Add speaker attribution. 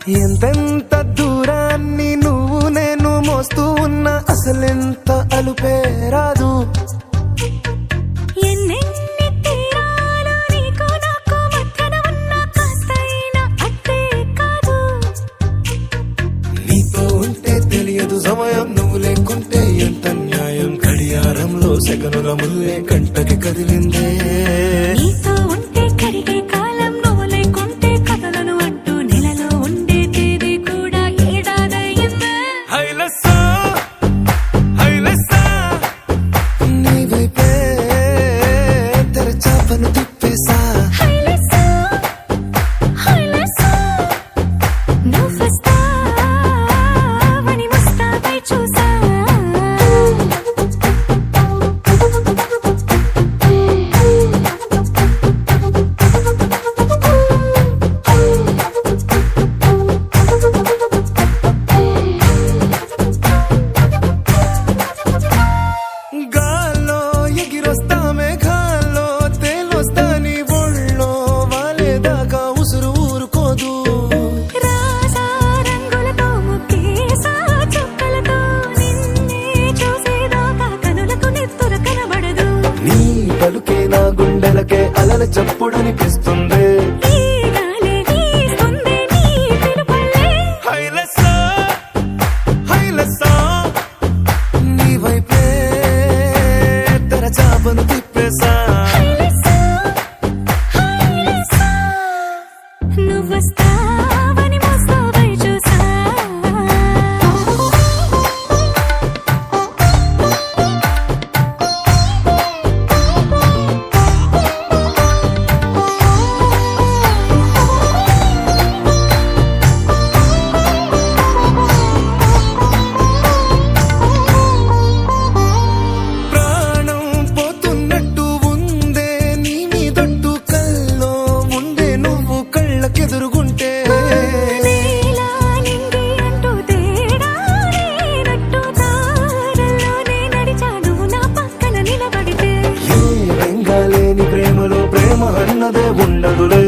Speaker 1: ఎంతెంత దూరాన్ని నువ్వు నేను మోస్తూ ఉన్నా అసలెంత అలుపే రాదు.
Speaker 2: ఎన్నెన్ని తీరాలు నీకు నాకు మధ్యన ఉన్న కాస్తైనా అట్టే కాదు.
Speaker 1: నీతో ఉంటే తెలియదు సమయం, నువ్వు లేకుంటే ఎంత న్యాయం. గడియారంలో సెకనుల ముల్లే కంటకి కదిలిందే.
Speaker 2: నీతో ఉంటే కరిగే కాలం, నువ్వు లేకుంటే కథలను అంటూ నెలలో ఉండే తేదీ కూడా ఏడాదయ్యిందే.
Speaker 1: హైలెస్సా హైలెస్సా నీ వైపే తెరచాపను తిప్పేసా.
Speaker 2: హైలెస్సా హైలెస్సా నువ్వొస్తావని ముస్తాబై చూసా.
Speaker 1: గాల్లో ఎగిరొస్తా మేఘాల్లో తేలొస్తా నీ ఒళ్ళో వాలేదాకా ఉసురు ఊరుకోదు.
Speaker 2: రాజా రంగులతో ముక్కేసా చుక్కలతో నిన్నే చూసేదాకా కనులకు నెత్తుర కనబడదు.
Speaker 1: నీ పలుకే నా గుండెలకే అలల చప్పుడనిపిస్తుంది.
Speaker 2: ఈ గాలే వీస్తుంది నీ పిలుపుల్లే.
Speaker 1: హైలెస్సా హైలెస్సా నీ వైపే తెరచాపను తిప్పేసా.
Speaker 2: హైలెస్సా హైలెస్సా నువ్వొస్తావని ముస్తాబై చూసా.
Speaker 1: ప్రాణం పోతున్నట్టు ఉందే నీ మీదొట్టు కల్లో ఉండే నువ్వు కళ్ళకెదురుగుంటే.
Speaker 2: నేలా నింగి అంటూ తేడా లేనట్టు దారుల్లోనే నడిచా నువ్వు నా పక్కన నిలబడితే.
Speaker 1: ఏ రంగాలేని ప్రేమలో ప్రేమ అన్నదే ఉండదులే.